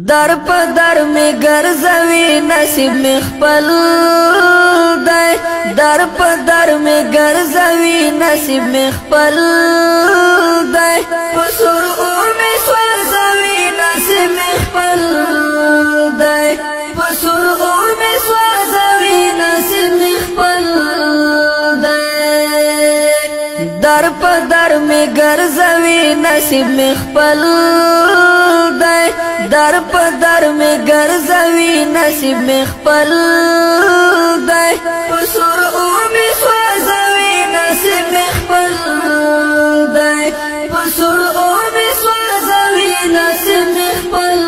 در په در می ګرځوي نصیب می خپل دی در په در می ګرځوي نصیب می خپل دی په سر اور می سوځوي نصیب می خپل دی په سر اور می سوځوي نصیب می خپل دی در په در می ګرځوي نصیب می خپل دی در په در می ګرځوي نصیب می خپل دی په سر اور می سوځوي نصیب می خپل دی په سر اور می سوځوي نصیب می خپل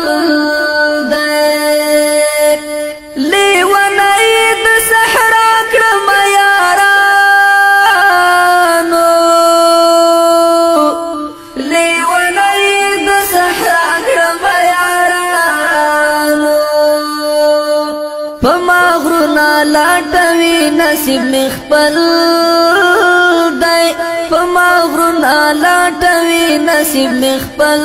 دی لیونی د صحرا کړم یارانو لیونی د صحرا کړم پما غرونا لاټوي نصیب می خپل دی پما غرونا لاټوي نصیب می خپل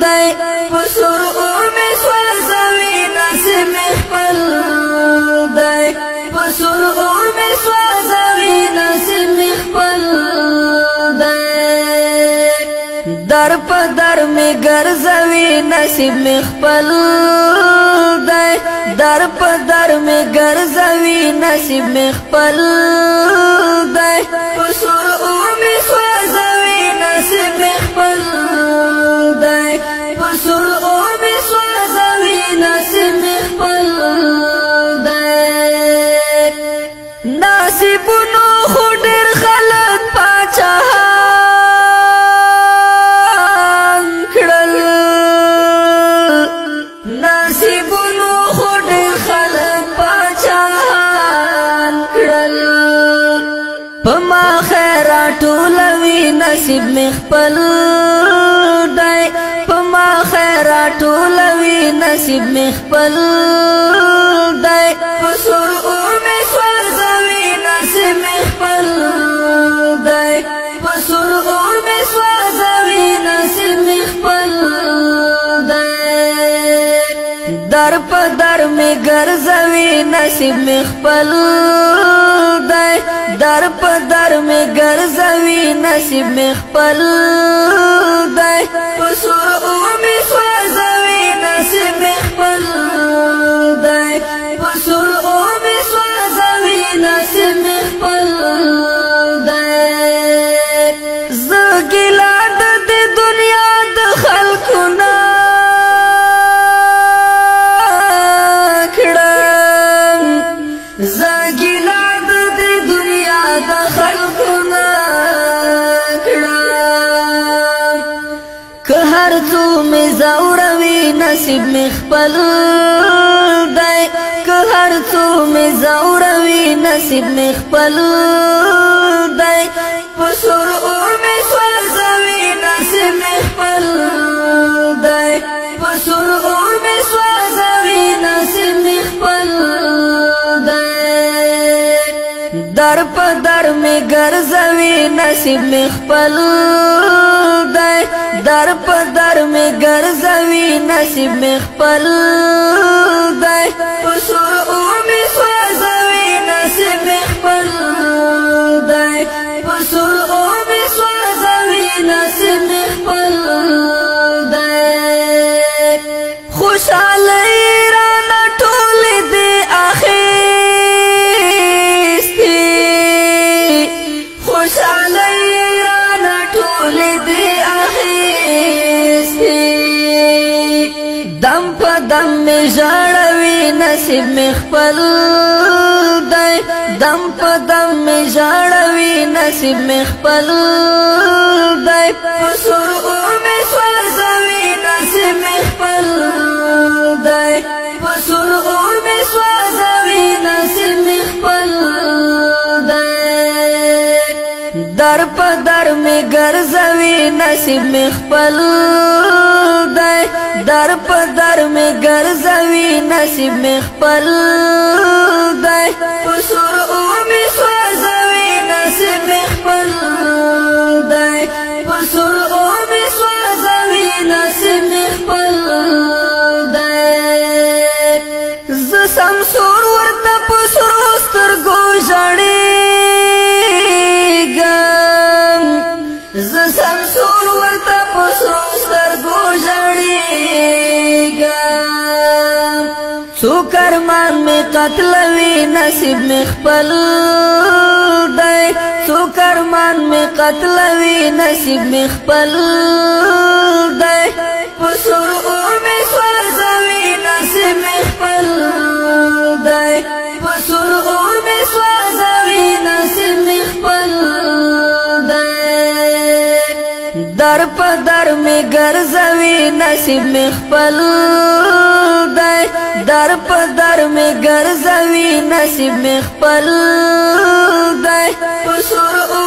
دی پسر اور می سوځوي نصیب می خپل دی پسر اور می سوځوي نصیب می خپل دی در په در می ګرځوي نصیب می خپل دی در په در می ګرځوي نصیب می خپل دی په سر اور می سوځوي نصیب می خپل دی په سر اور می سوځوي نصیب می خپل دی نصیبونو خو ډېر خلک پاچاهان کړل نصیبونو خو ډېر خلک پاچاهان کړل په ما خیرات ټولوي نصیب می خپل دی په ما خیرات ټولوي نصیب می خپل دی په سر اور می سوځوي نصیب می خپل دی په سر اور می سوځوي نصیب می خپل دی در په در می ګرځوي نصیب می خپل دی در په در می ګرځوي نصیب می خپل دی په سر اور می سوځوي نصیب می خپل دی په سر اور می سوځوي نصیب می خپل دی زه ګیله د دې دنیا د خلکو نه زګیلا د دې دنیا د خلکو نه کړم که هر څو مې زوروي نصیب مې خپل دی که هر څو مې زوروي نصیب مې خپل دی په سر اور مې سوځوي نصیب مې خپل دی په سر اور مې سوځوي نصیب مې خپل در په در می ګرځوي نصیب می خپل دی در په در می ګرځوي نصیب می خپل دی په سر اور می سوځوي نصیب می خپل دی په سر اور می سوځوي نصیب می خپل دی خوشاله رانه ټولې دې دم په دم می ژړوي نصیب می خپل دی دم په دم می ژړوي نصیب می خپل دی په سر اور می سوځوي نصیب می خپل دی په سر اور می سوځوي نصیب می خپل دی در په در می ګرځوي نصیب می خپل دی در په در می ګرځوي نصیب می خپل دی په سر اور می سوځوي نصیب می خپل دی په سر اور می سوځوي نصیب می خپل سوکرمان میں قتلوی نصیب میں خپل دے سوکرمان میں قتلوی نصیب میں خپل دے پسرعو میں سوازوی نصیب میں خپل دے پسرعو میں سوازوی نصیب میں خپل دے در پدر میں گرزوی نصیب میں خپل دے در پدر میں گرزوی نصیب میں خپل دے پسرعو